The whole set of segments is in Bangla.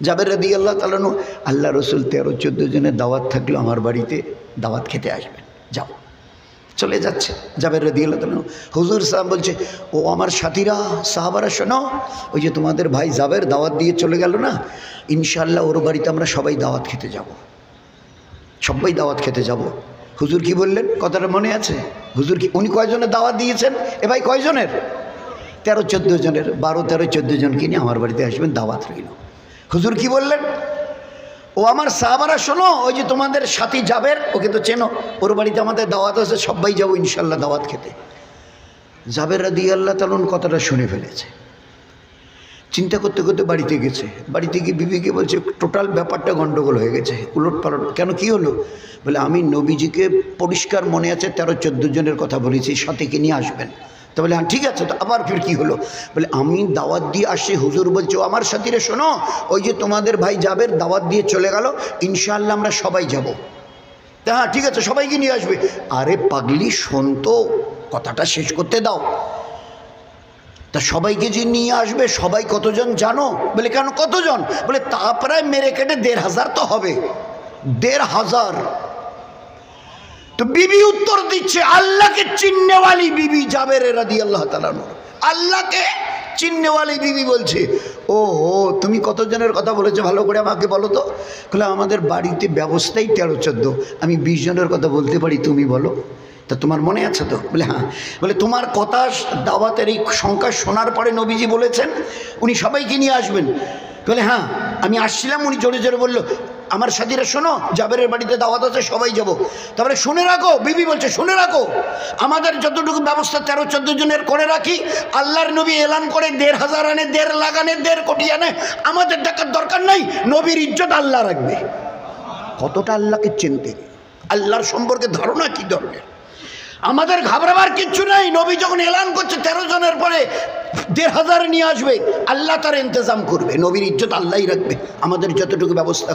জাবের রাদিয়াল্লাহু তাআলা আনহু, আল্লাহ রসুল 13-14 জনের দাওয়াত থাকলো আমার বাড়িতে দাওয়াত খেতে আসবেন, যাও। চলে যাচ্ছে জাবের রাদিয়াল্লাহু তাআলা আনহু। হুজুর সাহেব বলছে, ও আমার সাথীরা, সাহাবারা, শোনো, ওই যে তোমাদের ভাই জাবের দাওয়াত দিয়ে চলে গেল না, ইনশাআল্লাহ ওর বাড়িতে আমরা সবাই দাওয়াত খেতে যাব, সবাই দাওয়াত খেতে যাব। হুজুর কি বললেন কথাটা মনে আছে? হুজুর কি, উনি কয়জনের দাওয়াত দিয়েছেন? এ ভাই কয়জনের? 13-14 জনের। 12-13-14 জনকে নিয়ে আমার বাড়িতে আসবেন, দাওয়াত রইল। হুজুর কি বললেন? ও আমার সাহাবারা শোনো, ওই যে তোমাদের সাথী জাবের, ওকে তো চেনো, ওর বাড়িতে আমাদের দাওয়াত আছে, সবাই যাবো ইনশাল্লাহ দাওয়াত খেতে। জাবের রাদিয়াল্লাহু তাআলা কথাটা শুনে ফেলেছে। চিন্তা করতে করতে বাড়িতে গেছে। বাড়িতে গিয়ে বিবিকে বলছে, টোটাল ব্যাপারটা গন্ডগোল হয়ে গেছে, উলট পালট। কেন, কি হলো? বলে, আমি নবীজিকে পরিষ্কার মনে আছে 13-14 জনের কথা বলেছি, সাথীকে নিয়ে আসবেন। তো বলে, হ্যাঁ ঠিক আছে। তো আবার ফির কি হলো? বলে, আমি দাওয়াত দিয়ে আসি, হুজুর বলছে, ও আমার সাথীরা শোনো, ওই যে তোমাদের ভাই জাবের দাওয়াত দিয়ে চলে গেল, ইনশাআল্লাহ আমরা সবাই যাব। তা হ্যাঁ ঠিক আছে, সবাইকে নিয়ে আসবে। আরে পাগলি, শোন তো, কথাটা শেষ করতে দাও। তা সবাইকে যে নিয়ে আসবে, সবাই কতজন জানো? বলে, কেন কতজন? বলে, তা প্রায় মেরে কেটে 1500 তো হবে। 1500। তো বিবি উত্তর দিচ্ছে, আল্লাহকে চিননেওয়ালি বিবি জাবের রাদিয়াল্লাহু তাআলা আনহু, আল্লাহকে চিননেওয়ালি বিবি বলছে, ও হো, তুমি কতজনের কথা বলেছো ভালো করে আমাকে বলো তো। বলে, আমাদের বাড়িতে ব্যবস্থাই 13-14, আমি 20 জনের কথা বলতে পারি, তুমি বলো। তা তোমার মনে আছে তো? বলে, হ্যাঁ। বলে, তোমার কথা দাওয়াতের এই সংখ্যা শোনার পরে নবীজি বলেছেন উনি সবাইকে নিয়ে আসবেন। বলে, হ্যাঁ আমি আসছিলাম, উনি জোরে জোরে বললো, আমার সাথীরা শোনো, জাবেরের বাড়িতে দাওয়াত আছে, সবাই যাব। তারপরে শুনে রাখো, বিবি বলছে, শুনে রাখো, আমাদের যতটুকু ব্যবস্থা 13-14 জনের করে রাখি, আল্লাহর নবী এলান করে 1500 আনে, 1.5 লাখ আনে, 1.5 কোটি আনে, আমাদের দেখার দরকার নাই, নবীর ইজ্জত আল্লাহ রাখবে। কতটা আল্লাহকে চিনতে, আল্লাহর সম্পর্কে ধারণা কি ধরনের। আমাদের ঘাবড়াবার কিচ্ছু নাই, নবী যখন এলান করছে 13 জনের পরে 1500 নিয়ে আসবে, আল্লাহ তার ইন্তজাম করবে, নবীর ইজ্জত আল্লাহই রাখবে, আমাদের যতটুকু ব্যবস্থা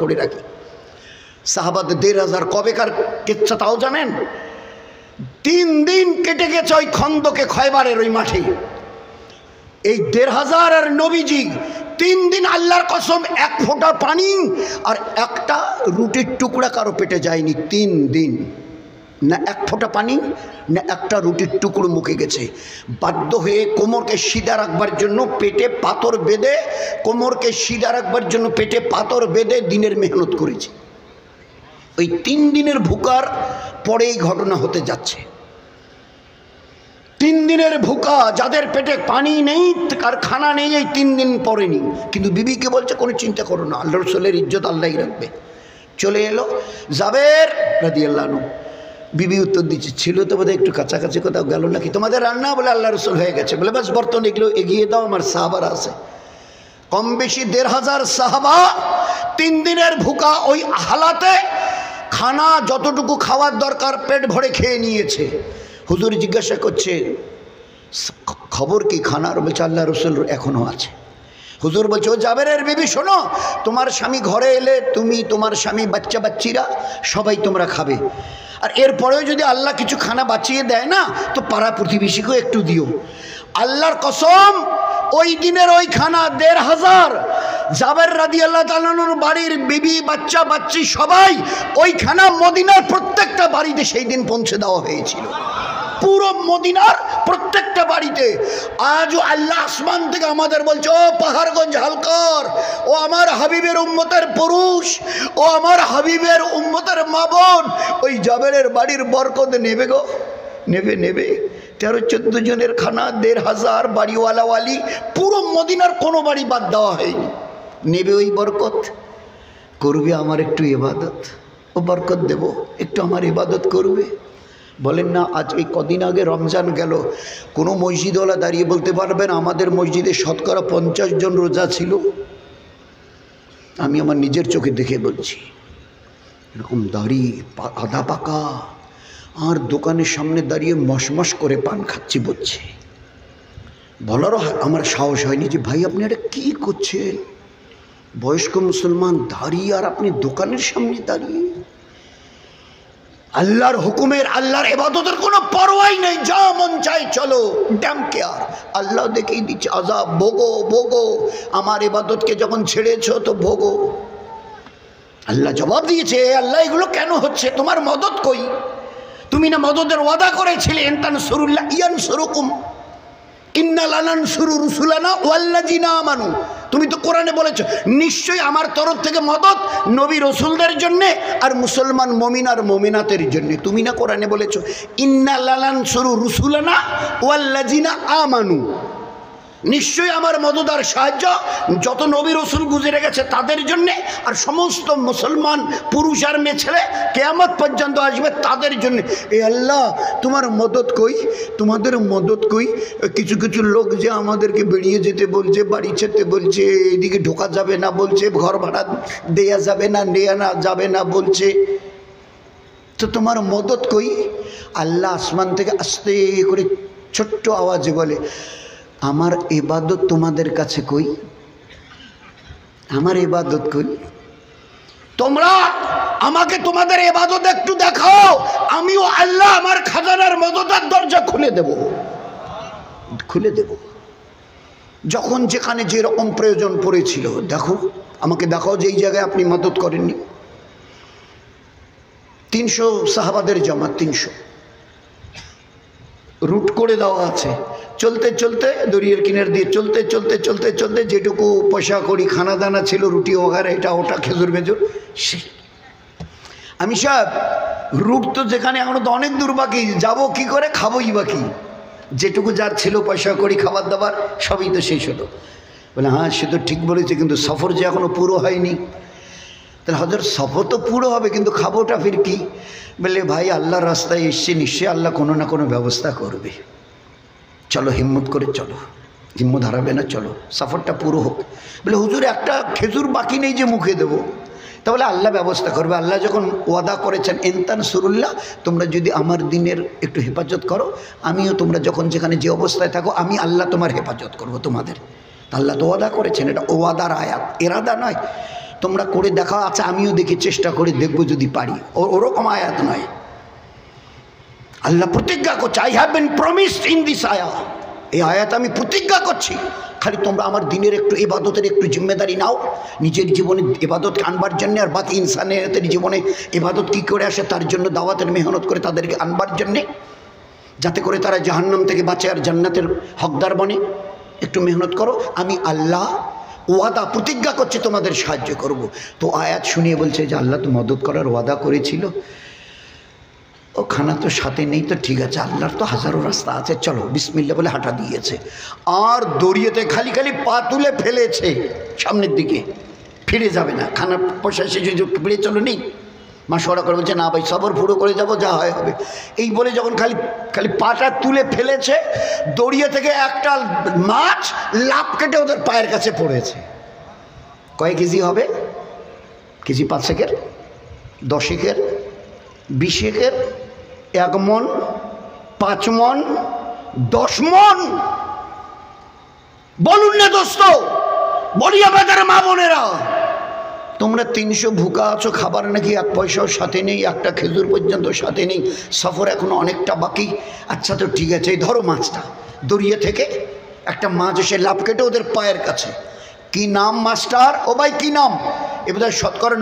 করে রাখি। সাহাবাদের 1500 কবেকার কিচ্ছা তাও জানেন? 3 দিন কেটে গেছে ওই খন্দকে, খয়বারের ওই মাঠে। এই 1500 আর নবীজি 3 দিন, আল্লাহর কসম, 1 ফোঁটা পানি আর একটা রুটির টুকরা কারো পেটে যায়নি। 3 দিন না 1 ফোঁটা পানি, না একটা রুটির টুকরো মুখে গেছে। বাধ্য হয়ে কোমরকে সিধা রাখবার জন্য পেটে পাথর বেঁধে, কোমরকে সিধা রাখবার জন্য পেটে পাথর বেঁধে দিনের মেহনত করেছি। ওই 3 দিনের ভুকার পরে এই ঘটনা হতে যাচ্ছে। 3 দিনের ভুকা, যাদের পেটে পানি নেই আর খানা নেই, এই 3 দিন পরেনি। কিন্তু বিবিকে বলছে, কোনো চিন্তা করো না, আল্লাহ রসুলের ইজ্জত আল্লাহই রাখবে। চলে এলো জাবের রাদিয়াল্লাহু আনহু। বিবি উত্তর দিচ্ছে, ছিল তো বোধহয় একটু কাছাকাছি, কোথাও গেল নাকি তোমাদের রান্না? বলে, আল্লাহ রসুল হয়ে গেছে। বলে, বাস বর্তন এগুলো এগিয়ে দাও, আমার সাহাবারা আছে। কম বেশি 1500 সাহাবা 3 দিনের ভুকা, ওই হালাতে খানা যতটুকু খাওয়ার দরকার পেট ভরে খেয়ে নিয়েছে। হুজুর জিজ্ঞাসা করছে, খবর কি খানার? বলছে, আল্লাহ রসুল এখনও আছে। হুজুর বলছে, ও জাবেরের বিবি শোনো, তোমার স্বামী ঘরে এলে তুমি, তোমার স্বামী, বাচ্চা বাচ্চিরা সবাই তোমরা খাবে। আর এরপরেও যদি আল্লাহ কিছু খানা বাঁচিয়ে দেয় না, তো পাড়া প্রতিবেশীকেও একটু দিও। আল্লাহর কসম, ওই দিনের ওই খানা 1500 জাবের রাদিয়াল্লাহু তাআলা আনহুর বাড়ির বিবি, বাচ্চা বাচ্চি সবাই, ওই খানা মদিনার প্রত্যেকটা বাড়িতে সেই দিন পৌঁছে দেওয়া হয়েছিল। পুরো মদিনার প্রত্যেকটা বাড়িতে। আজও আল্লাহ আসমান থেকে আমাদের বলছে, ও পাহাড়গঞ্জ হালকর, ও আমার হাবিবের উম্মতের পুরুষ, ও আমার হাবিবের উম্মতের মা বোন, ওই জাবেরের বাড়ির বরকত নেবে গো, নেবে নেবে। 13-14 জনের খানা, 1500 বাড়িওয়ালাওয়ালি, পুরো মদিনার কোনো বাড়ি বাদ দেওয়া হয়নি। নেবে ওই বরকত, করবে আমার একটু ইবাদত, ও বরকত দেব, একটু আমার ইবাদত করবে। বলেন না, আজ এই কদিন আগে রমজান গেল, কোনো মসজিদওয়ালা দাঁড়িয়ে বলতে পারবেন আমাদের মসজিদে শতকরা 50 জন রোজা ছিল? আমি আমার নিজের চোখে দেখে বলছি, এরকম দাঁড়িয়ে আধা পাকা, আর দোকানের সামনে দাঁড়িয়ে মশমশ করে পান খাচ্ছি বলছে। বলারও আমার সাহস হয়নি যে, ভাই আপনি এটা কী করছেন? বয়স্ক মুসলমান দাঁড়িয়ে, আর আপনি দোকানের সামনে দাঁড়িয়ে। আল্লাহর হুকুমের, আল্লাহর ইবাদতের কোনো পরোয়াই নেই, যা মন চাই চলো, ড্যাম কেয়ার। আল্লাহ দেখেই দিচ্ছে আযাব, ভোগো ভোগো, আমার ইবাদতকে যখন ছেড়েছো তো ভোগো। আল্লাহ জবাব দিয়েছে, আল্লাহ এগুলো কেন হচ্ছে, তোমার মদত কই? তুমি না মদতের ওয়াদা করেছিলে, ইনতানসুরুল্লাহ ইয়ানসুরুকুম ইন্না লানানসুরু রুসুলানা ওয়াল্লাযিনা আমানু। তুমি তো কোরআনে বলেছো নিশ্চয়ই আমার তরফ থেকে মদত নবী রসুলদের জন্যে আর মুসলমান মমিন আর মমিনাতের জন্য। তুমি না কোরআনে বলেছো ইন্না লানানসুরু রুসুলানা ওয়াল্লাযিনা আমানু, নিশ্চয়ই আমার মদত আর সাহায্য যত নবী রসুল গুজরে গেছে তাদের জন্যে আর সমস্ত মুসলমান পুরুষ আর মেয়ে ছেলে কিয়ামত পর্যন্ত আসবে তাদের জন্য। এ আল্লাহ তোমার মদত কই, তোমাদের মদত কই? কিছু কিছু লোক যে আমাদেরকে বেরিয়ে যেতে বলছে, বাড়ি ছেড়তে বলছে, এদিকে ঢোকা যাবে না বলছে, ঘর ভাড়া দেয়া যাবে না, নেওয়া না যাবে না বলছে, তো তোমার মদত কই? আল্লাহ আসমান থেকে আস্তে করে ছোট্ট আওয়াজে বলে, আমার ইবাদত তোমাদের কাছে কই? আমার ইবাদত কই? তোমরা আমাকে তোমাদের ইবাদত একটু দেখাও, আমিও আল্লাহ আমার খাজানার মদতের দরজা খুলে দেব, খুলে দেব। যখন যেখানে যেরকম প্রয়োজন পড়েছিল, দেখো আমাকে দেখাও যে এই জায়গায় আপনি মদত করেননি। 300 সাহাবাদের জামাত, 300 রুট করে দেওয়া আছে, চলতে চলতে দরিয়ার কিনার দিয়ে চলতে চলতে চলতে চলতে যেটুকু পয়সা করি খানা দানা ছিল, রুটি ওগারে এটা ওটা খেজুর মেজুর, সে আমি সাহেব রুট তো যেখানে এখনো তো অনেক দূর বাকি, যাবো কি করে, খাবোই বাকি, যেটুকু যার ছিল পয়সা করি খাবার দাবার সবই তো শেষ হলো। বলে হ্যাঁ সে তো ঠিক বলেছে, কিন্তু সফর যে এখনো পুরো হয়নি। তাহলে হজরত সফর তো পুরো হবে, কিন্তু খাবোটা ফির কি? বলে ভাই আল্লাহর রাস্তায় এসছে, নিশ্চয়ই আল্লাহ কোনো না কোনো ব্যবস্থা করবে, চলো হিম্মত করে চলো, হিম্মত হারাবে না, চলো সফরটা পুরো হোক। বলে হুজুর একটা খেজুর বাকি নেই যে মুখে দেবো। তাহলে আল্লাহ ব্যবস্থা করবে। আল্লাহ যখন ওয়াদা করেছেন ইনতানসুরুল্লাহ, তোমরা যদি আমার দিনের একটু হেফাজত করো, আমিও তোমরা যখন যেখানে যে অবস্থায় থাকো আমি আল্লাহ তোমার হেফাজত করব তোমাদের। আল্লাহ তো ওয়াদা করেছেন, এটা ওয়াদার আয়াত, এরাদা নয়। তোমরা করে দেখাও, আচ্ছা আমিও দেখি চেষ্টা করে দেখবো যদি পারি, ওরকম আয়াত নয়। আল্লাহ প্রতিজ্ঞা করছে, I have been promised in this আয়া, এই আয়াত আমি প্রতিজ্ঞা করছি, খালি তোমরা আমার দিনের একটু ইবাদতের একটু জিম্মেদারি নাও, নিজের জীবনে ইবাদত আনবার জন্যে, আর বাকি ইনসানের জীবনে ইবাদত কী করে আসে তার জন্য দাওয়াতের মেহনত করে তাদেরকে আনবার জন্যে, যাতে করে তারা জাহান্নাম থেকে বাঁচে আর জান্নাতের হকদার বনে। একটু মেহনত করো, আমি আল্লাহ ওয়াদা প্রতিজ্ঞা করছে তোমাদের সাহায্য করব। তো আয়াত শুনিয়ে বলছে যে আল্লাহ তো মদত করার ওয়াদা করেছিল, ও খানা তো সাথে নেই, তো ঠিক আছে আল্লাহর তো হাজারো রাস্তা আছে, চলো বিসমিল্লাহ বলে হাঁটা দিয়েছে। আর দড়িয়েতে খালি খালি পা তুলে ফেলেছে সামনের দিকে, ফিরে যাবে না, খানার পয়সা শেষে ফিরে চলো নেই। মাসোয়ারা করে বলছে না ভাই সবর পুরো করে যাব, যা হয় হবে। এই বলে যখন খালি খালি পাটা তুলে ফেলেছে, দড়িয়ে থেকে একটা মাছ লাফ কেটে ওদের পায়ের কাছে পড়েছে। কয় কেজি হবে? কেজি 5 একের, 10 একের, 20 একের, 1 মন, 5 মন, 10 মন। বলুন না দোস্ত, বলি আমাদের মা বোনেরা, তোমরা 300 ভুকা আছো, খাবার নাকি 1 পয়সাও সাথে নেই, একটা খেজুর পর্যন্ত সাথে নেই, সফর এখনো অনেকটা বাকি। আচ্ছা তো ঠিক আছে, এই ধরো মাছটা। দরিয়া থেকে একটা মাছ এসে লাফ কেটে ওদের পায়ের কাছে। কি নাম মাস্টার? ও ভাই কি নাম? এ বোধহয়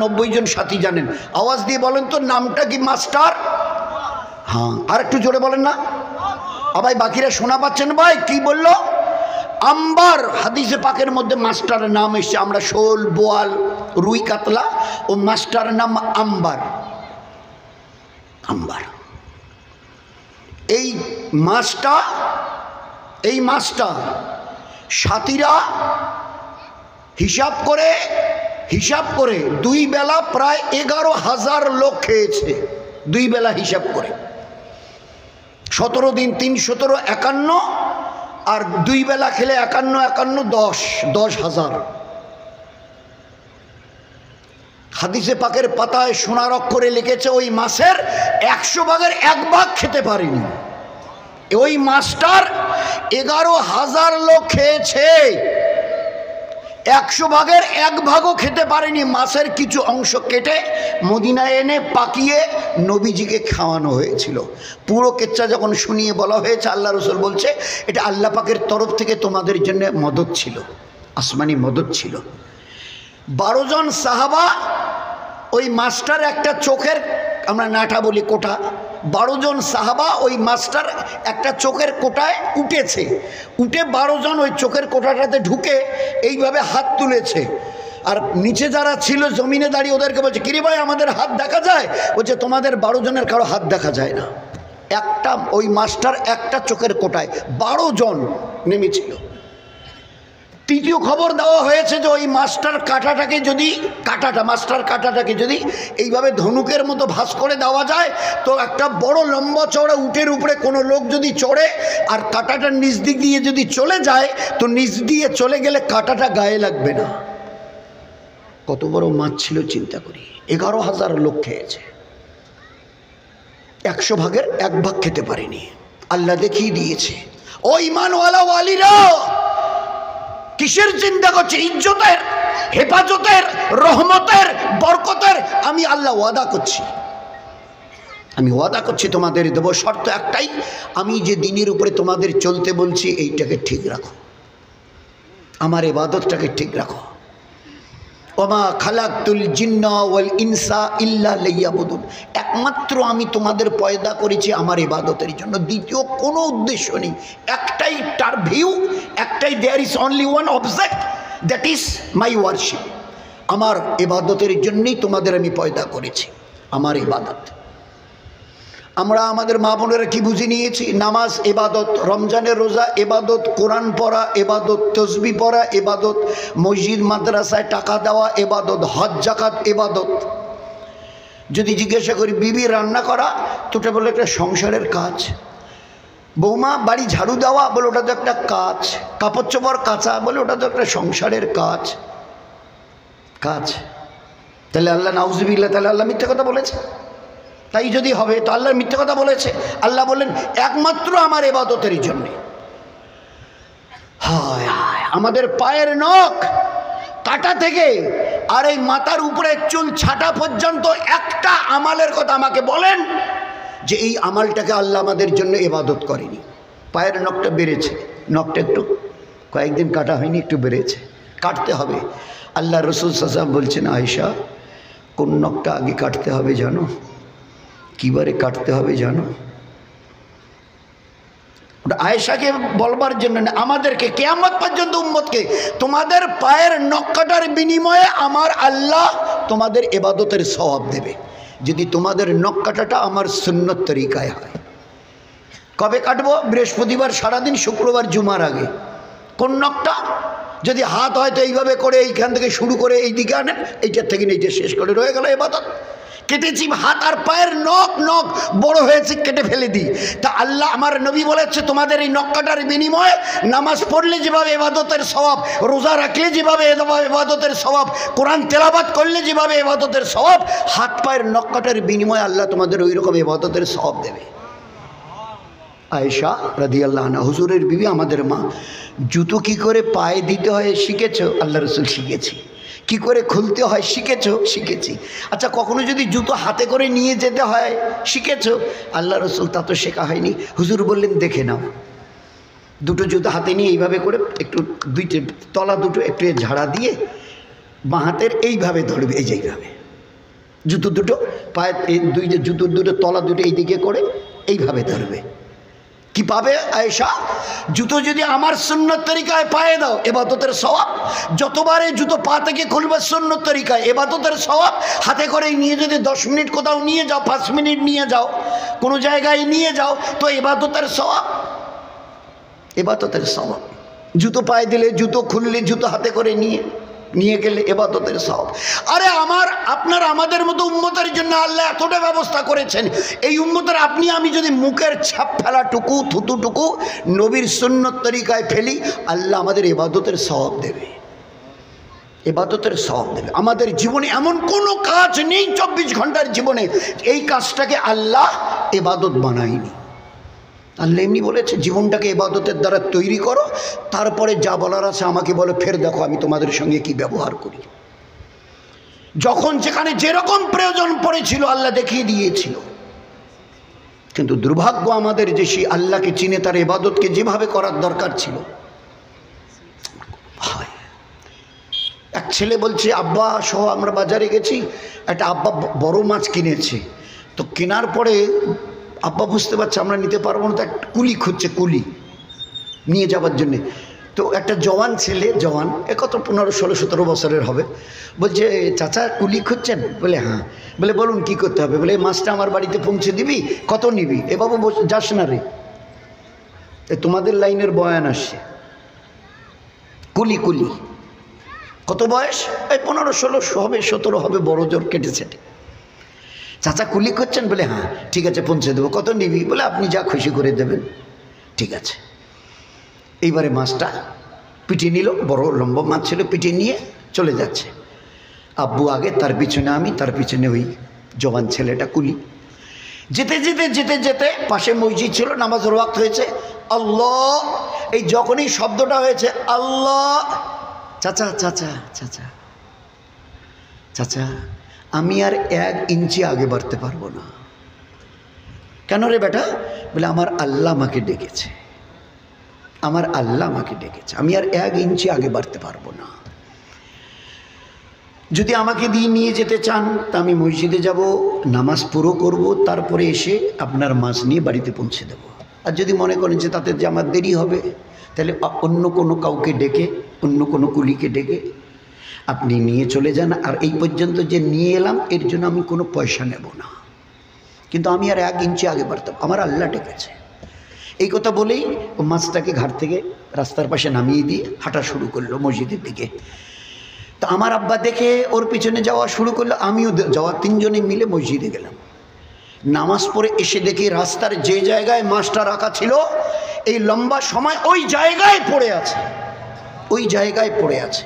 90 জন সাথী জানেন, আওয়াজ দিয়ে বলেন তো নামটা কি মাস্টার? হ্যাঁ, আর একটু জোরে বলেন না ভাই, বাকিরা শোনা পাচ্ছেন ভাই? কি বললো? আম্বার। হাদিসে পাকের মধ্যে মাস্টারের নাম এসছে, আমরা শোল, বোয়াল, রুই, কাতলা, ও মাস্টারের নাম আম্বার। আম্বার। এই মাছটা সাথীরা হিসাব করে 2 বেলা প্রায় 11,000 লোক খেয়েছে, 2 বেলা হিসাব করে। 17 দিন 3 17 51, আর 2 বেলা খেলে 51 10,000। হাদিসে পাকের পাতায় সোনার অক্ষরে লিখেছে ওই মাসের 100 ভাগের 1 ভাগ খেতে পারিনি। ওই মাছটার 11,000 লোক খেয়েছে। 100 ভাগের 1 ভাগও খেতে পারেনি। মাছের কিছু অংশ কেটে মদিনায় এনে পাকিয়ে নবীজিকে খাওয়ানো হয়েছিল। পুরো কেচ্ছা যখন শুনিয়ে বলা হয়েছে, আল্লাহ রসুল বলছে এটা আল্লাহ পাকের তরফ থেকে তোমাদের জন্য মদত ছিল, আসমানি মদত ছিল। 12 জন সাহাবা ওই মাছটার একটা চোখের, আমরা নাটা বলি কোটা, 12 জন সাহাবা ওই মাছটার একটা চোখের কোটায় উঠেছে। উঠে 12 জন ওই চোখের কোটাটাতে ঢুকে এইভাবে হাত তুলেছে। আর নিচে যারা ছিল জমিনে দাঁড়িয়ে ওদেরকে বলছে, কিরে ভাই আমাদের হাত দেখা যায়? বলছে তোমাদের 12 জনের কারো হাত দেখা যায় না। একটা ওই মাছটার একটা চোখের কোটায় 12 জন নেমেছিল। তৃতীয় খবর দেওয়া হয়েছে যে ওই মাছটার কাঁটাটাকে যদি মাছটার কাঁটাটাকে যদি এইভাবে ধনুকের মতো ভাঁজ করে দেওয়া যায়, তো একটা বড় লম্বা চওড়া উটের উপরে কোনো লোক যদি চড়ে আর কাঁটাটার নিচ দিক দিয়ে যদি চলে যায়, তো নিচ দিয়ে চলে গেলে কাঁটাটা গায়ে লাগবে না। কত বড় মাছ ছিল চিন্তা করি। 11,000 লোক খেয়েছে, 100 ভাগের 1 ভাগ খেতে পারেনি। আল্লাহ দেখিয়ে দিয়েছে ও ঈমানওয়ালা ওয়ালিরা, কিসের চিন্তা করছে? ইজ্জতের, হেফাজতের, রহমতের, বরকতের আমি আল্লাহ ওয়াদা করছি, আমি ওয়াদা করছি তোমাদের দেবো। শর্ত একটাই, আমি যে দিনের উপরে তোমাদের চলতে বলছি এইটাকে ঠিক রাখো, আমার ইবাদতটাকে ঠিক রাখো। ওমা খালাকতুল জিন্না ওয়াল ইনসা ইল্লা লিয়াবুদুন, একমাত্র আমি তোমাদের পয়দা করেছি আমার ইবাদতের জন্য, দ্বিতীয় কোনো উদ্দেশ্য নেই। একটাই তার ভিউ, একটাই, there is only one object, that is my worship. আমার ইবাদতের জন্যই তোমাদের আমি পয়দা করেছি, আমার ইবাদত। আমরা আমাদের মা বোনেরা কি বুঝে নিয়েছি? নামাজ ইবাদত, রমজানের রোজা ইবাদত, কোরআন পড়া ইবাদত, তসবিহ পড়া ইবাদত, মসজিদ মাদ্রাসায় টাকা দেওয়া ইবাদত, হজ যাকাত ইবাদত। যদি জিজ্ঞাসা করি বিবি রান্না করা, তো ওটা বলে একটা সংসারের কাজ। বৌমা বাড়ি ঝাড়ু দেওয়া, বলে ওটা তো একটা কাজ। কাপড় চোপড় কাচা, বলে ওটা তো একটা সংসারের কাজ। তাহলে আল্লাহ নাউজুবিল্লাহ, তাহলে আল্লাহ মিথ্যা কথা বলেছে? তাই যদি হবে তো আল্লাহ মিথ্যা কথা বলেছে? আল্লাহ বললেন একমাত্র আমার ইবাদতের জন্য। হায় হায়, আমাদের পায়ের নখ কাটা থেকে আর এই মাথার উপরে চুল ছাটা পর্যন্ত একটা আমালের কথা আমাকে বলেন যে এই আমালটাকে আল্লাহ আমাদের জন্য ইবাদত করেনি। পায়ের নখটা বেড়েছে, নখটা একটু কয়েকদিন কাটা হয়নি, একটু বেড়েছে, কাটতে হবে। আল্লাহ রসুল সাল্লাল্লাহু আলাইহি ওয়াসাল্লাম বলছেন, আয়েশা কোন নখটা আগে কাটতে হবে জানো? কিবারে কাটতে হবে জানো? ওটা আয়েশাকে বলবার জন্য না, আমাদেরকে, কিয়ামত পর্যন্ত উম্মতকে, তোমাদের পায়ের নখ কাটার বিনিময়ে আমার আল্লাহ তোমাদের ইবাদতের সওয়াব দেবে, যদি তোমাদের নখ কাটাটা আমার সুন্নত তরিকায় হয়। কবে কাটবো? বৃহস্পতিবার সারাদিন, শুক্রবার জুমার আগে। কোন নখটা? যদি হাত হয় তো এইভাবে করে এইখান থেকে শুরু করে এই দিকে আনেন, এইটার থেকে এইটা শেষ করে রয়ে গেল ইবাদত। কেটেছি হাত আর পায়ের নখ, নখ বড় হয়েছে, কেটে ফেলে দিই। তা আল্লাহ, আমার নবী বলেছে তোমাদের এই নখ কাটার বিনিময়ে নামাজ পড়লে যেভাবে ইবাদতের সওয়াব, রোজা রাখলে যেভাবে ইবাদতের সওয়াব, কোরআন তেলাওয়াত করলে যেভাবে ইবাদতের সওয়াব, হাত পায়ের নখ কাটার বিনিময়ে আল্লাহ তোমাদের ওই রকম ইবাদতের সওয়াব দেবে। আয়েশা রাদিয়াল্লাহু আনহা, হুজুরের বিবি, আমাদের মা, জুতো কি করে পায়ে দিতে হয় শিখেছো? আল্লাহ রসুল, শিখেছি। কি করে খুলতে হয় শিখেছো? শিখেছি। আচ্ছা, কখনো যদি জুতো হাতে করে নিয়ে যেতে হয় শিখেছো? আল্লাহ রসুল, তা তো শেখা হয়নি। হুজুর বললেন, দেখে নাও, দুটো জুতো হাতে নিয়ে এইভাবে করে একটু দুইটে তলা দুটো একটু ঝাড়া দিয়ে বাঁ হাতের এইভাবে ধরবে, এই যে এইভাবে জুতো দুটো পায়ে, দুই যে জুতোর দুটো তলা দুটো এইদিকে করে এইভাবে ধরবে। কি পাবে আয়েশা? জুতো যদি আমার সুন্নত তরিকায় পায়ে দাও, ইবাদতের সওয়াব। যতবার এই জুতো পা থেকে খুলবে সুন্নত তরিকায়, ইবাদতের সওয়াব। হাতে করে নিয়ে যদি 10 মিনিট কোথাও নিয়ে যাও, 5 মিনিট নিয়ে যাও, কোনো জায়গায় নিয়ে যাও, তো ইবাদতের সওয়াব, ইবাদতের সওয়াব। জুতো পায়ে দিলে, জুতো খুললে, জুতো হাতে করে নিয়ে গেলে ইবাদতের সওয়াব। আরে আমার, আপনার, আমাদের মতো উম্মতের জন্য আল্লাহ এতটা ব্যবস্থা করেছেন। এই উম্মতের আপনি আমি যদি মুখের ছাপ ফেলাটুকু, থুতুটুকু নবীর সুন্নত তরিকায় ফেলি, আল্লাহ আমাদের ইবাদতের সওয়াব দেবে, ইবাদতের সওয়াব দেবে। আমাদের জীবনে এমন কোনো কাজ নেই 24 ঘন্টার জীবনে এই কাজটাকে আল্লাহ ইবাদত বানায়নি। আল্লাহ এমনি বলেছে জীবনটাকে ইবাদতের দ্বারা তৈরি করো, তারপরে যা বলার আছে আমাকে বলো, ফের দেখো আমি তোমাদের সঙ্গে কি ব্যবহার করি। যখন যেখানে যেরকম প্রয়োজন পড়েছিল আল্লাহ দেখিয়ে দিয়েছিল। কিন্তু দুর্ভাগ্য আমাদের যে সেই আল্লাহকে চিনে তার ইবাদতকে যেভাবে করার দরকার ছিল। এক ছেলে বলছে আব্বা সহ আমরা বাজারে গেছি, একটা আব্বা বড় মাছ কিনেছে, তো কেনার পরে আব্বা বুঝতে পারছে আমরা নিতে পারবো না, তো একটা কুলি খুঁজছে, কুলি নিয়ে যাওয়ার জন্যে। তো একটা জওয়ান ছেলে, জওয়ান কত 15, 16, 17 বছরের হবে, বলছে চাচা কুলি খুঁজছেন? বলে হ্যাঁ। বলে বলুন কি করতে হবে? বলে মাছটা আমার বাড়িতে পৌঁছে দিবি, কত নিবি? এ বাবু যাস না রে, তোমাদের লাইনের বয়ান আসছে। কুলি কুলি কত বয়স? এই 15, 16 হবে, 17 হবে, বড় জোর কেটেছে। চাচা কুলি করছেন? বলে হ্যাঁ। ঠিক আছে পৌঁছে দেবো, কত নিবি? বলে আপনি যা খুশি করে দেবেন। ঠিক আছে। এইবারে মাছটা পিটিয়ে নিল, বড় লম্বা মাছ ছিল, পিটিয়ে নিয়ে চলে যাচ্ছে। আব্বু আগে, তার পিছনে আমি, তার পিছনে ওই জওয়ান ছেলেটা কুলি। যেতে যেতে যেতে যেতে পাশে মসজিদ ছিল, নামাজের ওয়াক্ত হয়েছে। আল্লাহ, এই যখনই শব্দটা হয়েছে আল্লাহ, চাচা চাচা চাচা চাচা আমি আর 1 ইঞ্চি আগে বাড়তে পারবো না। কেন রে বেটা? বলে আমার আল্লাহ আমাকে ডেকেছে, আমার আল্লাহ আমাকে ডেকেছে, আমি আর 1 ইঞ্চি আগে বাড়তে পারবো না। যদি আমাকে দিয়ে নিয়ে যেতে চান তা আমি মসজিদে যাব, নামাজ পুরো করব, তারপরে এসে আপনার মাছ নিয়ে বাড়িতে পৌঁছে দেব। আর যদি মনে করেন যে তাতে যে আমার দেরি হবে, তাহলে অন্য কোনো কাউকে ডেকে, অন্য কোনো কুলিকে ডেকে আপনি নিয়ে চলে যান। আর এই পর্যন্ত যে নিয়ে এলাম এর জন্য আমি কোনো পয়সা নেব না, কিন্তু আমি আর 1 ইঞ্চি আগে বাড়তাম, আমার আল্লাহ ডেকেছে। এই কথা বলেই ও মাছটাকে ঘাট থেকে রাস্তার পাশে নামিয়ে দিয়ে হাঁটা শুরু করলো মসজিদের দিকে। তো আমার আব্বা দেখে ওর পিছনে যাওয়া শুরু করলো, আমিও যাওয়া, 3 জনে মিলে মসজিদে গেলাম। নামাজ পড়ে এসে দেখি রাস্তার যে জায়গায় মাছটা রাখা ছিল এই লম্বা সময় ওই জায়গায় পড়ে আছে, ওই জায়গায় পড়ে আছে।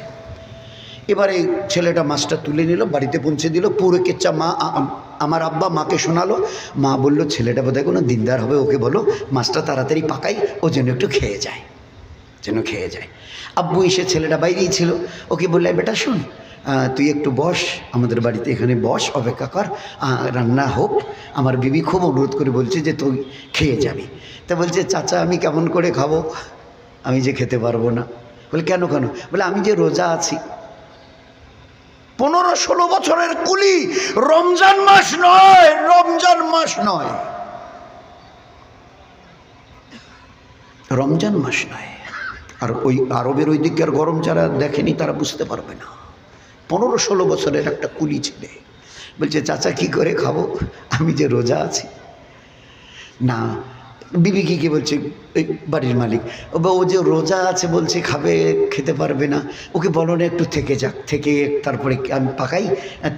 এবারে ছেলেটা মাছটা তুলে নিল, বাড়িতে পৌঁছে দিল। পুরো কেচ্চা মা, আমার আব্বা মাকে শোনালো। মা বলল ছেলেটা বোধহয় কোনো দিনদার হবে, ওকে বলো মাছটা তাড়াতাড়ি পাকাই, ও যেন একটু খেয়ে যায়, যেন খেয়ে যায়। আব্বু এসে, ছেলেটা বাইরেই ছিল, ওকে বললে বেটা শুন, তুই একটু বস আমাদের বাড়িতে, এখানে বস, অপেক্ষা কর, রান্না হোক। আমার বিবি খুব অনুরোধ করে বলছে যে তুই খেয়ে যাবি। তা বলছে চাচা আমি কেমন করে খাবো, আমি যে খেতে পারবো না। বলে কেন কেন? বলে আমি যে রোজা আছি। 15, 16 বছরের কুলি, রমজান মাস নয়, রমজান মাস নয়, রমজান মাস নয়। আর ওই আরবের ওই দিকের গরম যারা দেখেনি তারা বুঝতে পারবে না। 15, 16 বছরের একটা কুলি ছেলে বলছে চাচা কি করে খাবো, আমি যে রোজা আছি। না, বিবি কি বলছে, ওই বাড়ির মালিক, ও যে রোজা আছে বলছে খাবে, খেতে পারবে না, ওকে বলো না একটু থেকে যাক, থেকে তারপরে আমি পাকাই,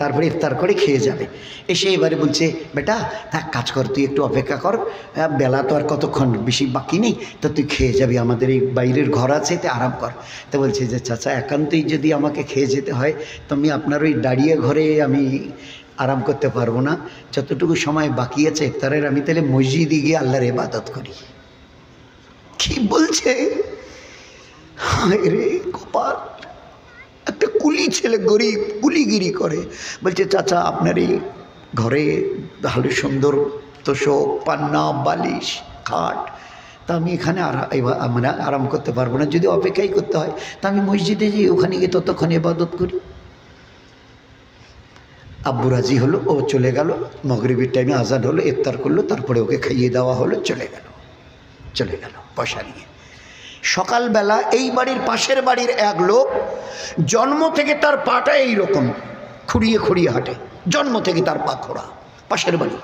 তারপরে ইফতার করে খেয়ে যাবে। এসে এবারে বলছে বেটা থাক, কাজ কর, তুই একটু অপেক্ষা কর, বেলা তো আর কতক্ষণ বেশি বাকি নেই, তো তুই খেয়ে যাবি, আমাদের এই বাইরের ঘর আছে, তে আরাম কর। তো বলছে যে চাচা একান্তই যদি আমাকে খেয়ে যেতে হয় তো আমি আপনার ওই দাঁড়িয়ে ঘরে আমি আরাম করতে পারবো না, যতটুকু সময় বাকি আছে ইফতারের আমি তাহলে মসজিদে গিয়ে আল্লাহর ইবাদত করি। কি বলছে? হায় রে কপাল, একটা কুলি ছেলে, গরিব, কুলিগিরি করে। বলছে চাচা আপনার এই ঘরে ভালো সুন্দর তোষক, পান্না, বালিশ, খাট, তা আমি এখানে মানে আরাম করতে পারবো না, যদি অপেক্ষাই করতে হয় তা আমি মসজিদে যাই, ওখানে গিয়ে ততক্ষণ ইবাদত করি। আব্বু রাজি হলো, ও চলে গেল। মাগরিবের টাইমে আজান হলো, ইফতার করলো, তারপরে ওকে খাইয়ে দেওয়া হলো, চলে গেল পয়সা নিয়ে। সকালবেলা এই বাড়ির পাশের বাড়ির এক লোক, জন্ম থেকে তার পাটা এইরকম খুঁড়িয়ে খুঁড়িয়ে হাঁটে, জন্ম থেকে তার পা খোঁড়া, পাশের বাড়ি।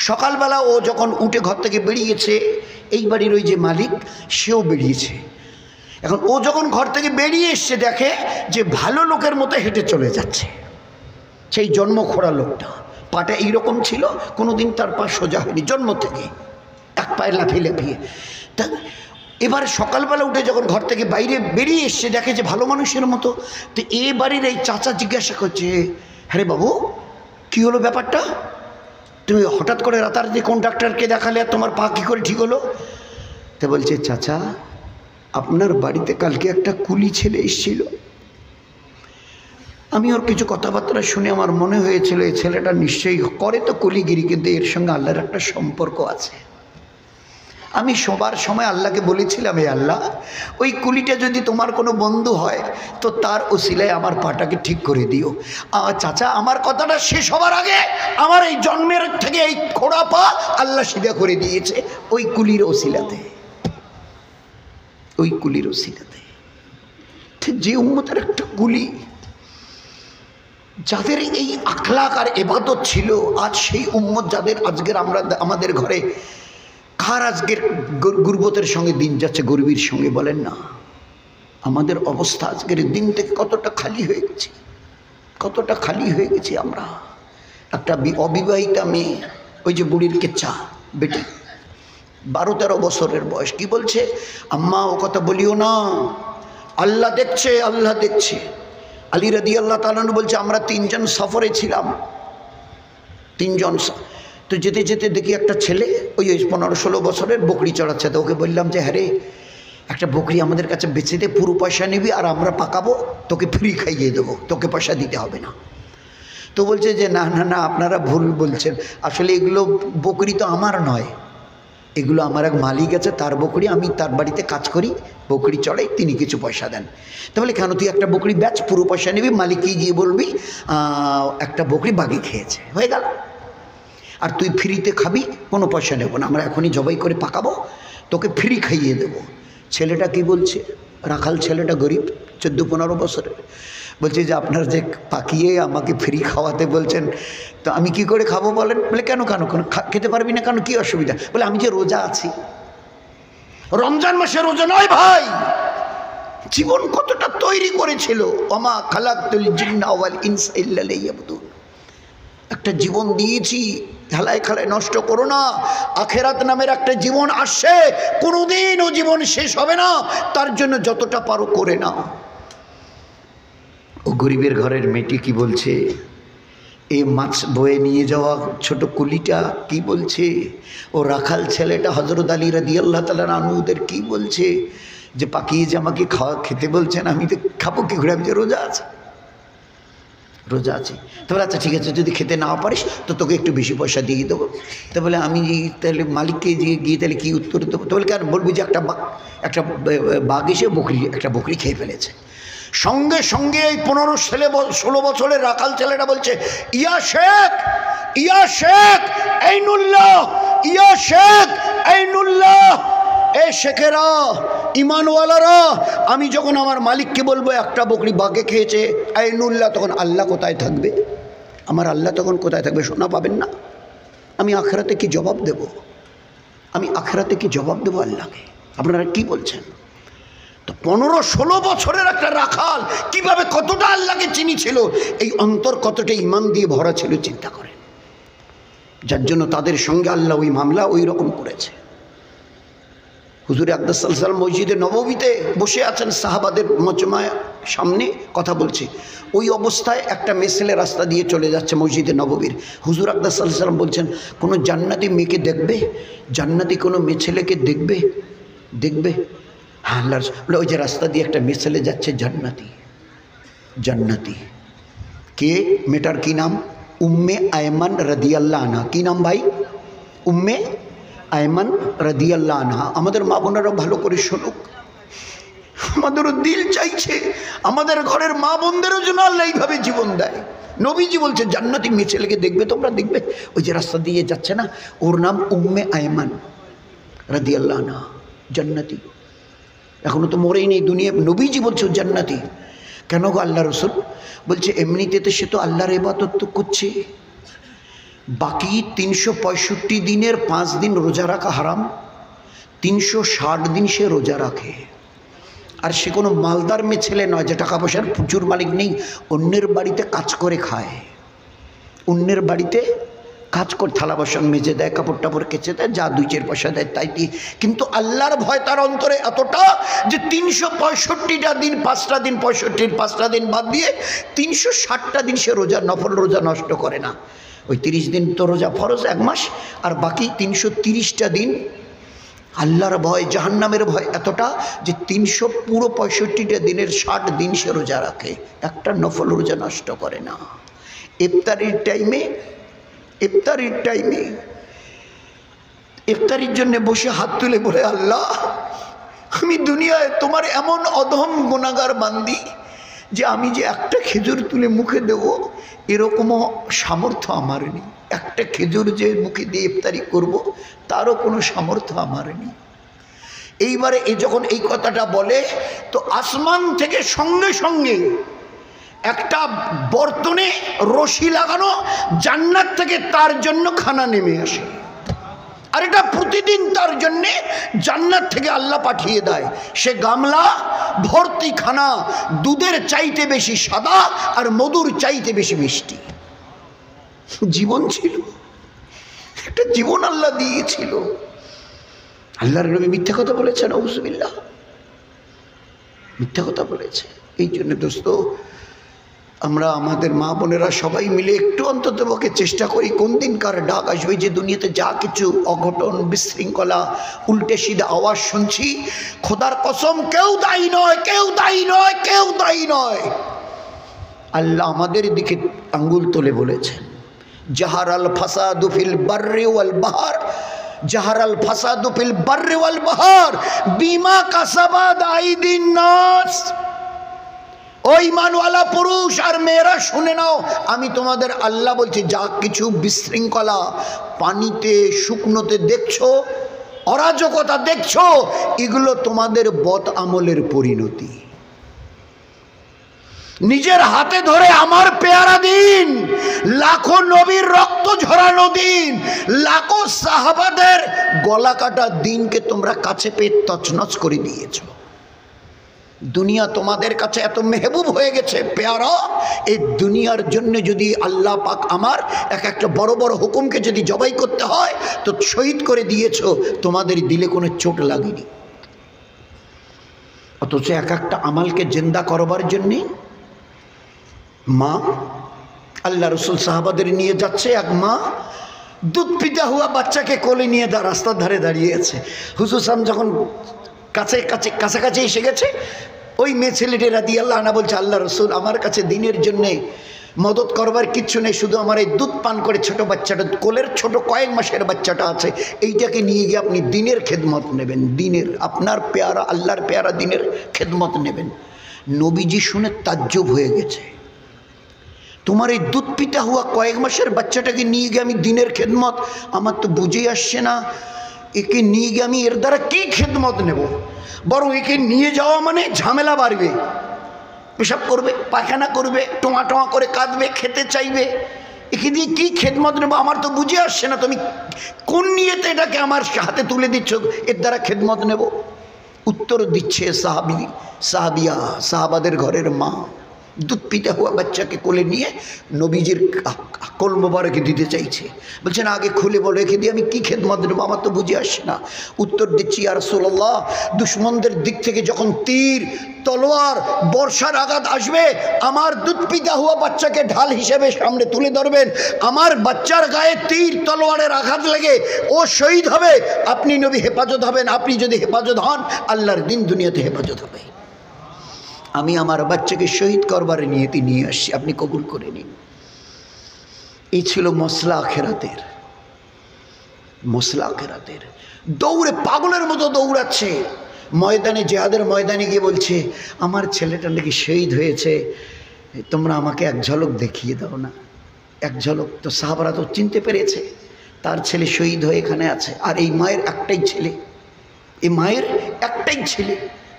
সকালবেলা ও যখন উঠে ঘর থেকে বেরিয়েছে, এই বাড়ির ওই যে মালিক সেও বেরিয়েছে। এখন ও যখন ঘর থেকে বেরিয়ে এসছে দেখে যে ভালো লোকের মতো হেঁটে চলে যাচ্ছে। সেই জন্ম খোঁড়া লোকটা পাটা এইরকম ছিল, কোনোদিন তার পা সোজা হয়নি, জন্ম থেকে এক পায়ে লাফিয়ে লাফিয়ে। তা এবার সকালবেলা উঠে যখন ঘর থেকে বাইরে বেরিয়ে এসছে দেখে যে ভালো মানুষের মতো। তো এ বাড়ির এই চাচা জিজ্ঞাসা করছে, হ্যাঁ রে বাবু কি হলো ব্যাপারটা? তুমি হঠাৎ করে রাতারাতি কোন ডাক্তারকে দেখালে আর তোমার পা কী করে ঠিক হলো? তা বলছে, চাচা আপনার বাড়িতে কালকে একটা কুলি ছেলে এসেছিল। আমি ওর কিছু কথাবার্তা শুনে আমার মনে হয়েছিল এই ছেলেটা নিশ্চয়ই করে তো কুলিগিরি, কিন্তু এর সঙ্গে আল্লাহর একটা সম্পর্ক আছে। আমি সবার সময় আল্লাহকে বলেছিলাম, এ আল্লাহ, ওই কুলিটা যদি তোমার কোনো বন্ধু হয় তো তার ওসিলায় আমার পাটাকে ঠিক করে দিও। চাচা আমার কথাটা শেষ হবার আগে আমার এই জন্মের থেকে এই খোড়া পা আল্লাহ সিধা করে দিয়েছে ওই কুলির ওসিলাতে, ওই কুলির ওসিলাতে। যে উম্মতের একটা কুলি, যাদের এই আখলাক আর ইবাদত ছিল, আজ সেই উম্মত যাদের আজকের আমরা আমাদের ঘরে কার আজকের গুরবতের সঙ্গে দিন যাচ্ছে, গরিবের সঙ্গে বলেন না। আমাদের অবস্থা আজকের দিন থেকে কতটা খালি হয়ে গেছে, কতটা খালি হয়ে গেছি আমরা। একটা অবিবাহিতা মেয়ে, ওই যে বুড়ির কেচ্চা বেটি, 12-13 বছরের বয়স, কি বলছে, আম্মা ও কথা বলিও না, আল্লাহ দেখছে, আল্লাহ দেখছে। আলী রাদিয়াল্লাহু তাআলা বলছে, আমরা 3 জন সফরে ছিলাম, 3 জন। তো যেতে যেতে দেখি একটা ছেলে ওই 15-16 বছরের বকরি চড়াচ্ছে। তো ওকে বললাম যে, হ্যাঁ রে, একটা বকরি আমাদের কাছে বেচে দে, পুরো পয়সা নিবি আর আমরা পাকাবো, তোকে ফ্রি খাইয়ে দেবো, তোকে পয়সা দিতে হবে না। তো বলছে যে না না না, আপনারা ভুল বলছেন, আসলে এগুলো বকরি তো আমার নয়, এগুলো আমার এক মালিক আছে, তার বকরি, আমি তার বাড়িতে কাজ করি, বকরি চড়াই, তিনি কিছু পয়সা দেন। তাহলে কেন, তুই একটা বকরি বেচ, পুরো পয়সা নিবি, মালিককে গিয়ে বলবি একটা বকরি বাঘে খেয়েছে, হয়ে গেল। আর তুই ফ্রিতে খাবি, কোনো পয়সা নেব না, আমরা এখনই জবাই করে পাকাবো, তোকে ফ্রি খাইয়ে দেবো। ছেলেটা কি বলছে, রাখাল ছেলেটা, গরিব, 14-15 বছরের, বলছে যে আপনার যে পাকিয়ে আমাকে ফ্রি খাওয়াতে বলছেন, তো আমি কি করে খাবো বলেন? বলে কেন কেন কেন খেতে পারবি না কেন, কি অসুবিধা? বলে আমি যে রোজা আছি, রমজান মাসে রোজা নয় ভাই, জীবন কতটা তৈরি করেছিল, ওমা খালাকতুল জিন্না ওয়াল ইনসা ইল্লা লিয়াবুদুন, একটা জীবন দিয়েছি, খেলায় খেলায় নষ্ট করো না। আখেরাত নামের একটা জীবন আসছে, কোনোদিন ও জীবন শেষ হবে না, তার জন্য যতটা পারো করে নাও। ও গরিবের ঘরের মেয়েটি কি বলছে, এই মাছ বয়ে নিয়ে যাওয়া ছোট কুলিটা কি বলছে, ও রাখাল ছেলেটা হযরত আলী রাদিয়াল্লাহু তাআলা আনহুদের কি বলছে, যে পাকিয়ে যে আমাকে খেতে বলছেন, আমি তো খাবো কি করে, আমি যে রোজা আছি, রোজা আছি। তাহলে আচ্ছা ঠিক আছে, যদি খেতে না পারিস তো তোকে একটু বেশি পয়সা দিয়ে দেবো। তা বলে আমি তাহলে মালিককে গিয়ে তাহলে কী উত্তর দেবো? তো বলে কেন, বলবি যে একটা বাঘ এসে একটা বকরি খেয়ে ফেলেছে। সঙ্গে সঙ্গে এই 15-16 বছরের রাখাল ছেলেটা বলছে, ইয়া শেখ, ইয়া শেখ আইনুল্লাহ, ইয়া শেখ আইনুল্লাহ, এ শেখেরা, ইমানওয়ালারা, আমি যখন আমার মালিককে বলবো একটা বকরি বাঘে খেয়েছে আইনুল্লাহ, তখন আল্লাহ কোথায় থাকবে? আমার আল্লাহ তখন কোথায় থাকবে? শোনা পাবেন না? আমি আখেরাতে কি জবাব দেব? আমি আখেরাতে কি জবাব দেবো আল্লাহকে? আপনারা কি বলছেন? তো 15-16 বছরের একটা রাখাল কিভাবে কতটা আল্লাহকে চিনিছিল, এই অন্তর কতটা ইমান দিয়ে ভরা ছিল, চিন্তা করেন। যার জন্য তাদের সঙ্গে আল্লাহ ওই মামলা ওই রকম করেছে। হুজুর আকদাস সাল্লাল্লাহু আলাইহি ওয়াসাল্লাম মসজিদে নববীতে বসে আছেন, সাহাবাদের মজমায় সামনে কথা বলছে, ওই অবস্থায় একটা মেয়ে ছেলে রাস্তা দিয়ে চলে যাচ্ছে মসজিদে নববীর। হুজুর আকদাস সাল্লাল্লাহু আলাইহি ওয়াসাল্লাম বলছেন, কোনো জান্নাতি মেয়েকে দেখবে, জান্নাতি কোনো মেয়ে ছেলেকে দেখবে, দেখবে? হ্যাঁ আল্লাহ বলে, ওই যে রাস্তা দিয়ে একটা মেয়ে ছেলে যাচ্ছে, জান্নাতি, জান্নাতি। কে মেয়েটার কি নাম? উম্মে আয়মান রাদিয়াল্লাহু আনহা। কি নাম ভাই? উম্মে আয়মান রাদিয়াল্লাহু আনহা। আমাদের মা বোনেরা ভালো করে শুনুক, আমাদেরও দিল চাইছে আমাদের ঘরের মা বোনদেরও যেন আল্লাহ এইভাবে জীবন দেয়। নবীজি বলছে জান্নাতি মেয়ে ছেলেকে দেখবে, তোমরা দেখবে, ওই যে রাস্তা দিয়ে যাচ্ছে না, ওর নাম উম্মে আয়মান রাদিয়াল্লাহু আনহা, জান্নাতি। এখনো তো মরেই নেই দুনিয়া, নবীজি বলছে জান্নাতি। কেন গো আল্লাহ রসুল? বলছে এমনিতে তো সে তো আল্লাহর ইবাদত তো করছে, বাকি 365 দিনের 5 দিন রোজা রাখা হারাম, 360 দিন সে রোজা রাখে। আর সে কোনো মালদার মেয়ে ছেলে নয় যে টাকা পয়সার প্রচুর মালিক নেই, অন্যের বাড়িতে কাজ করে খায়, অন্যের বাড়িতে কাজ করে থালা বাসন মেজে দেয়, কাপড় টাপড় কেচে দেয়, যা 2-4 পয়সা দেয় তাই দিয়ে। কিন্তু আল্লাহর ভয় তার অন্তরে এতটা যে 365টা দিন, 5টা দিন 65, 5টা দিন বাদ দিয়ে 360টা দিন সে রোজা, নফল রোজা নষ্ট করে না। ওই 30 দিন তো রোজা ফরজ 1 মাস, আর বাকি 330টা দিন আল্লাহর ভয়, জাহান্নামের ভয় এতটা যে পুরো 65টা দিনের 60 দিন সে রোজা রাখে, একটা নফল রোজা নষ্ট করে না। ইফতারির জন্য বসে হাত তুলে বলে, আল্লাহ আমি দুনিয়ায় তোমার এমন অধম গুনাহগার বান্দি যে আমি যে একটা খেজুর তুলে মুখে দেব এরকমও সামর্থ্য আমার নেই, একটা খেজুর যে মুখে দিয়ে ইফতারি করব তারও কোনো সামর্থ্য আমার নেই। এইবারে যখন এই কথাটা বলে তো আসমান থেকে সঙ্গে সঙ্গে একটা বর্তনে রশি লাগানো জান্নাত থেকে তার জন্য খানা নেমে আসে, আর এটা প্রতিদিন তার জন্যে জান্নাত থেকে আল্লাহ পাঠিয়ে দেয়। সে গামলা ভর্তি খানা, দুধের চাইতে বেশি সাদা আর মধুর চাইতে বেশি মিষ্টি। জীবন ছিল, একটা জীবন আল্লাহ দিয়েছিল। আল্লাহর নবী মিথ্যা কথা বলেছেন? আউযুবিল্লাহ, মিথ্যা কথা বলেছে। এই জন্য দোস্ত, আমরা আমাদের মা বোনেরা সবাই মিলে একটু অন্তত পক্ষে চেষ্টা করি, কোন দিন কার ডাক আসবে যে দুনিয়াতে যা কিছু অঘটন, বিশৃঙ্খলা, উল্টে সিধা আওয়াজ শুনছি, খোদার কসম কেউ দায়ী নয়, কেউ দায়ী নয়, কেউ দায়ী নয়। আল্লাহ আমাদের দিকে আঙ্গুল তুলে বলেছেন, জাহারাল ফাসাদু ফিল বাররি ওয়াল বাহর, জাহারাল ফাসাদু ফিল বাররি ওয়াল বাহর বিমা কাসাবাত আইদিন নাস। ওই ইমানওয়ালা পুরুষ আর মেয়েরা শুনে নাও, আমি তোমাদের আল্লাহ বলছি, যা কিছু বিশৃঙ্খলা পানিতে শুকনোতে দেখছো, অরাজকতা দেখছো, এগুলো তোমাদের বদ আমলের পরিণতি। নিজের হাতে ধরে আমার পেয়ারা দিন, লাখো নবীর রক্ত ঝরানো দিন, লাখো সাহাবাদের গলা কাটা দিনকে তোমরা কাছে পেয়ে তছনছ করে দিয়েছো। দুনিয়া তোমাদের কাছে এত মেহবুব হয়ে গেছে পেয়ারা, এই দুনিয়ার জন্য যদি আল্লাহ পাক আমার একটা বড় বড় হুকুমকে যদি জবাই করতে হয় তো শহীদ করে দিয়েছো, তোমাদের দিলে কোনো চোট লাগেনি। অথচ একটা আমালকে জিন্দা করবার জন্যে মা, আল্লাহ রসুল সাহাবাদের নিয়ে যাচ্ছে, এক মা দুধ পিতা হুয়া বাচ্চাকে কোলে নিয়ে রাস্তার ধারে দাঁড়িয়ে আছে। হুজুর সাহেব যখন কাছাকাছি এসে গেছে, ওই মেয়ে ছেলেটি রাদিয়াল্লাহু আনহা বলছে, আল্লাহ রসুল আমার কাছে দিনের জন্যে মদত করবার কিচ্ছু নেই, শুধু আমার এই দুধ পান করে ছোট বাচ্চাটা, কোলের ছোট কয়েক মাসের বাচ্চাটা আছে, এইটাকে নিয়ে গিয়ে আপনি দিনের খেদমত নেবেন, দিনের আপনার পেয়ারা আল্লাহর পেয়ারা দিনের খেদমত নেবেন। নবীজি শুনে তাজ্জব হয়ে গেছে, তোমার এই দুধ পিতা হুয়া কয়েক মাসের বাচ্চাটাকে নিয়ে গিয়ে আমি দিনের খেদমত, আমার তো বুঝেই আসছে না একে নিয়ে গিয়ে আমি এর দ্বারা কী খেদমত নেব, বরং একে নিয়ে যাওয়া মানে ঝামেলা বাড়বে, পেশাব করবে, পায়খানা করবে, টোয়া টোয়া করে কাঁদবে, খেতে চাইবে, একে দিয়ে কী খেদমত নেব আমার তো বুঝে আসছে না, তুমি কোন নিয়েতে এটাকে আমার হাতে তুলে দিচ্ছ এর দ্বারা খেদমত নেব। উত্তর দিচ্ছে সাহাবিয়া, সাহাবাদের ঘরের মা দুধ পিতা হুয়া বাচ্চাকে কোলে নিয়ে নবীজির কোল মোবারকে দিতে চাইছে, বলছে না আগে খুলে বলো রেখে দিয়ে আমি কী খেদমত দেবো আমার তো বুঝে আসছে না। উত্তর দিচ্ছি, ইয়া রাসূলুল্লাহ, দুশ্মনদের দিক থেকে যখন তীর তলোয়ার বর্ষার আঘাত আসবে, আমার দুধ পিতা হুয়া বাচ্চাকে ঢাল হিসেবে সামনে তুলে ধরবেন, আমার বাচ্চার গায়ে তীর তলোয়ারের আঘাত লেগে ও শহীদ হবে, আপনি নবী হেফাজত হবেন, আপনি যদি হেফাজত হন আল্লাহর দিন দুনিয়াতে হেফাজত হবে। আমি আমার বাচ্চাকে শহীদ করবার নিয়তি নিয়ে আসছি, আপনি কবুল করে নিন। এই ছিল মসলা আখেরাতের, মসলা আখেরাতের। দৌড়ে পাগলের মতো দৌড়াচ্ছে ময়দানে, জিহাদের ময়দানে গিয়ে বলছে, আমার ছেলেটা নাকি শহীদ হয়েছে, তোমরা আমাকে এক ঝলক দেখিয়ে দাও না, এক ঝলক। তো সাহাবারা তো চিনতে পেরেছে তার ছেলে শহীদ হয়ে এখানে আছে, আর এই মায়ের একটাই ছেলে, এই মায়ের একটাই ছেলে,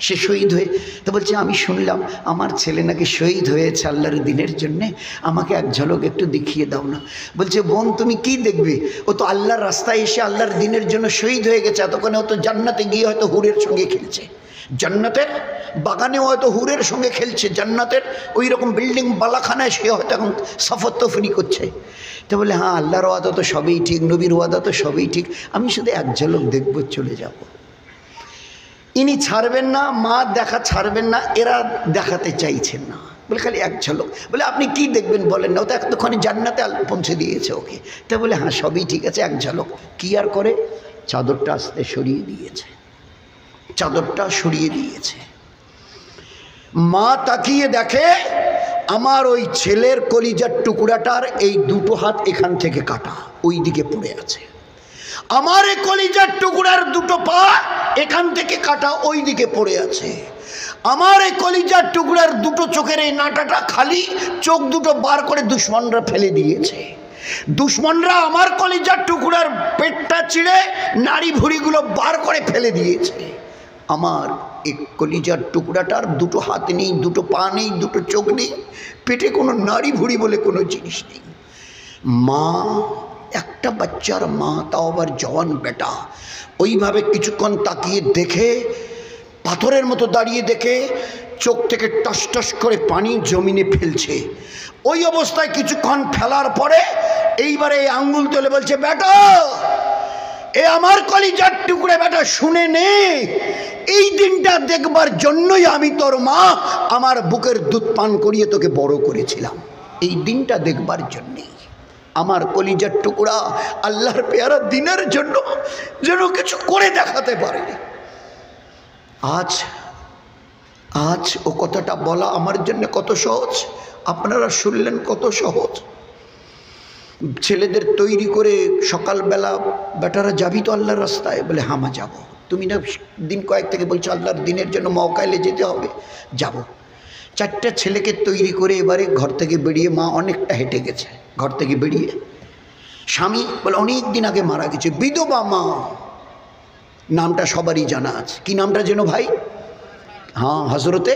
সে শহীদ হয়ে। তো বলছে আমি শুনলাম আমার ছেলে নাকি শহীদ হয়েছে আল্লাহর দিনের জন্যে, আমাকে এক ঝলক একটু দেখিয়ে দাও না। বলছে বোন তুমি কি দেখবে, ও তো আল্লাহর রাস্তায় এসে আল্লাহর দিনের জন্য শহীদ হয়ে গেছে, এতক্ষণে ও তো জান্নাতে গিয়ে হয়তো হুরের সঙ্গে খেলছে, জান্নাতের বাগানে হয়তো হুরের সঙ্গে খেলছে, জান্নাতের ওই রকম বিল্ডিং বালাখানায় সে হয়তো এখন সফর তফরি করছে। তো বলে হ্যাঁ আল্লাহর ওয়াদা তো সবই ঠিক, নবীর ওয়াদা তো সবই ঠিক, আমি শুধু এক ঝলক দেখবো চলে যাব। ইনি ছাড়বেন না, মা দেখা ছাড়বেন না, এরা দেখাতে চাইছেন না, বলে খালি এক ঝলক। বলে আপনি কি দেখবেন বলেন না, ও তো এতক্ষণে জান্নাতে পৌঁছে দিয়েছে ওকে। তা বলে হ্যাঁ সবই ঠিক আছে, এক ঝলক। কি আর করে, চাদরটা আস্তে সরিয়ে দিয়েছে, চাদরটা সরিয়ে দিয়েছে। মা তাকিয়ে দেখে আমার ওই ছেলের কলিজার টুকরাটার এই দুটো হাত এখান থেকে কাটা, ওই দিকে পড়ে আছে। আমার এই কলিজার টুকরার দুটো পা এখান থেকে কাটা, ওই দিকে পড়ে আছে। আমার এই কলিজার টুকরার দুটো চোখের এই নাটাটা খালি, চোখ দুটো বার করে দুশ্মনরা ফেলে দিয়েছে। দুশ্মনরা আমার কলিজার টুকরার পেটটা চিড়ে নাড়ি ভুঁড়িগুলো বার করে ফেলে দিয়েছে। আমার এই কলিজার টুকরাটার দুটো হাত নেই, দুটো পা নেই, দুটো চোখ নেই, পেটে কোনো নাড়ি ভুঁড়ি বলে কোনো জিনিস নেই। মা, একটা বাচ্চার মা, তাও আবার জওয়ান বেটা, ওইভাবে কিছুক্ষণ তাকিয়ে দেখে, পাথরের মতো দাঁড়িয়ে দেখে, চোখ থেকে টস টস করে পানি জমিনে ফেলছে। ওই অবস্থায় কিছুক্ষণ ফেলার পরে এইবারে এই আঙ্গুল তুলে বলছে, বেটা এ আমার কলিজার টুকরে বেটা, শুনে নে, এই দিনটা দেখবার জন্যই আমি তোর মা আমার বুকের দুধ পান করিয়ে তোকে বড় করেছিলাম, এই দিনটা দেখবার জন্যেই। আমার কলিজার টুকরা আল্লাহর পেয়ারা দিনের জন্য যেন কিছু করে দেখাতে পারে। আজ আজ ও কথাটা বলা আমার জন্য কত সহজ, আপনারা শুনলেন কত সহজ। ছেলেদের তৈরি করে সকালবেলা, বেটারা যাবি তো আল্লাহর রাস্তায়, বলে হামা যাব। তুমি না দিন কয়েক থেকে বলছো আল্লাহর দিনের জন্য মওকাইলে যেতে হবে, যাব। চারটা ছেলেকে তৈরি করে এবারে ঘর থেকে বেরিয়ে, মা অনেকটা হেঁটে গেছে, ঘর থেকে বেরিয়ে স্বামী বলে অনেক দিন আগে মারা গেছে, বিধবা মা, নামটা সবারই জানা আছে। কি নামটা যেন ভাই? হ্যাঁ, হজরতে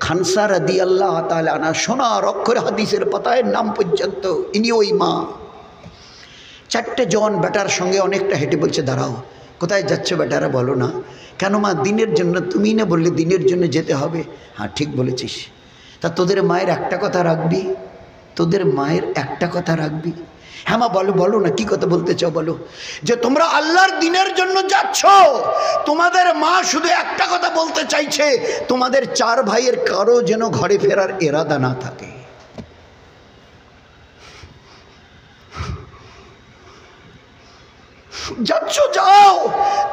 খানসা রাদিয়াল্লাহু তাআলা আনহা, সোনার অক্ষরে হাদিসের পাতায় নাম পর্যন্ত ইনি ওই মা। চারটে জন বেটার সঙ্গে অনেকটা হেঁটে বলছে, দাঁড়াও, কোথায় যাচ্ছ বেটারা বলো না। কেন মা? দিনের জন্য। তুমি না বললে দিনের জন্য যেতে হবে? হ্যাঁ ঠিক বলেছিস। তা তোদের মায়ের একটা কথা রাখবি, তোদের মায়ের একটা কথা রাখবি। হ্যাঁ মা বলো, বলো না, কি কথা বলতে চাও বলো। যে তোমরা আল্লাহর দিনের জন্য যাচ্ছ, তোমাদের মা শুধু একটা কথা বলতে চাইছে, তোমাদের চার ভাইয়ের কারো যেন ঘরে ফেরার এরাদা না থাকে। যাচ্ছ যাও,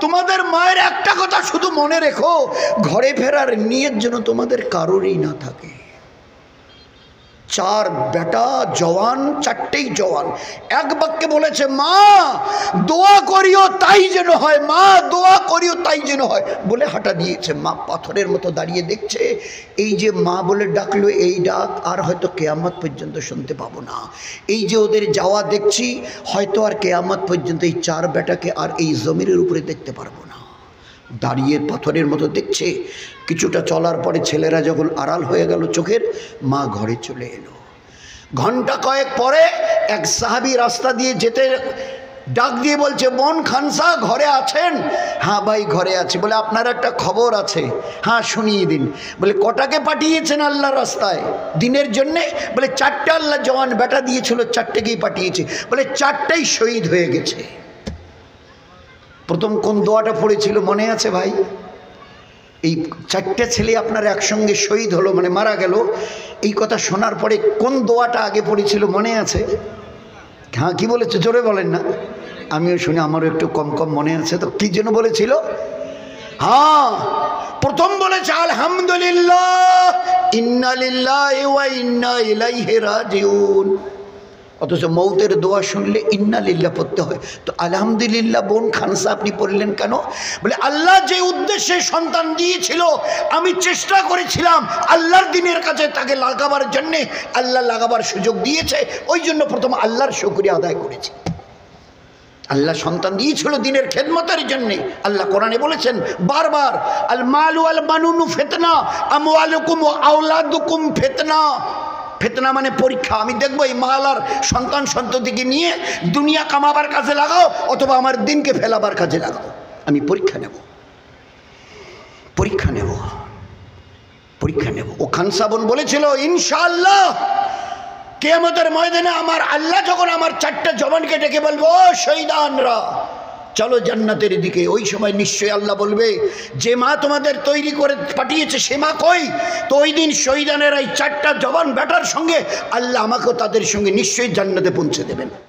তোমাদের মায়ের একটা কথা শুধু মনে রেখো, ঘরে ফেরার নিয়ত যেন তোমাদের কারোরই না থাকে। চার বেটা জওয়ান, চারটেই জওয়ান, এক বাক্যে বলেছে, মা দোয়া করিও তাই যেন হয়, মা দোয়া করিও তাই যেন হয়, বলে হাঁটা দিয়েছে। মা পাথরের মতো দাঁড়িয়ে দেখছে, এই যে মা বলে ডাকলো, এই ডাক আর হয়তো কেয়ামত পর্যন্ত শুনতে পাবো না। এই যে ওদের যাওয়া দেখছি, হয়তো আর কেয়ামত পর্যন্ত এই চার বেটাকে আর এই জমিনের উপরে দেখতে পারবো না। দাঁড়িয়ে পাথরের মতো দেখছে। কিছুটা চলার পরে ছেলেরা যখন আড়াল হয়ে গেল চোখের, মা ঘরে চলে এলো। ঘন্টা কয়েক পরে এক সাহাবী রাস্তা দিয়ে যেতে ডাক দিয়ে বলছে, বোন খানসা ঘরে আছেন? হ্যাঁ ভাই ঘরে আছি। বলে আপনার একটা খবর আছে। হ্যাঁ শুনিয়ে দিন। বলে কটাকে পাঠিয়েছেন আল্লাহর রাস্তায় দিনের জন্যে? বলে চারটে আল্লাহ জওয়ান বেটা দিয়েছিল, চারটেকেই পাঠিয়েছে। বলে চারটাই শহীদ হয়ে গেছে। প্রথম কোন দোয়াটা পড়েছিল মনে আছে ভাই? এই চারটে ছেলে আপনার একসঙ্গে শহীদ হলো, মানে মারা গেল। এই কথা শোনার পরে কোন দোয়াটা আগে পড়েছিল মনে আছে? হ্যাঁ কি বলেছে জোরে বলেন না, আমিও শুনি, আমারও একটু কম কম মনে আছে। তো কি জন্য বলেছিল? হ্যাঁ প্রথম বলেছে আলহামদুলিল্লাহ ইন্না লিল্লাহি ওয়া ইন্না ইলাইহি রাজিউন। অথচ মৌতের দোয়া শুনলে ইন্না লিল্লাহ পড়তে হয়। তো আলহামদুলিল্লাহ বোন খানসা আপনি পড়লেন কেন? বলে আল্লাহ যে উদ্দেশ্যে সন্তান দিয়েছিল, আমি চেষ্টা করেছিলাম আল্লাহর দিনের কাছে তাকে লাগাবার জন্যে, আল্লাহ লাগাবার সুযোগ দিয়েছে, ওই জন্য প্রথম আল্লাহর শুকরিয়া আদায় করেছি। আল্লাহ সন্তান দিয়েছিল দিনের খেদমতের জন্যে। আল্লাহ কোরআনে বলেছেন বারবার, আল মালু আল বানুনু ফিতনা আমওয়ালুকুম ওয়া আওলাদুকুম ফিতনা। ফিতনা মানে পরীক্ষা। আমি দেখবো এই মাল আর সন্তান সন্ততিকে নিয়ে দুনিয়া কামাবার কাজে লাগাও অথবা আমার দিনকে ফেলাবার কাজে লাগাও, আমি পরীক্ষা নেব, পরীক্ষা নেব। পরীক্ষা নেব। ও খানসা বোন বলেছিল ইনশাআল্লাহ কিয়ামতের ময়দানে আমার আল্লাহ যখন আমার 4টা জবানকে ডেকে বলবো ও শহীদানরা চলো জান্নাতের দিকে, ওই সময় নিশ্চয়ই আল্লাহ বলবে যে মা তোমাদের তৈরি করে পাঠিয়েছে সে মা কই? তো ওই দিন শহীদানের এই 4টা জবান বেটার সঙ্গে আল্লাহ আমাকেও তাদের সঙ্গে নিশ্চয়ই জান্নাতে পৌঁছে দেবেন।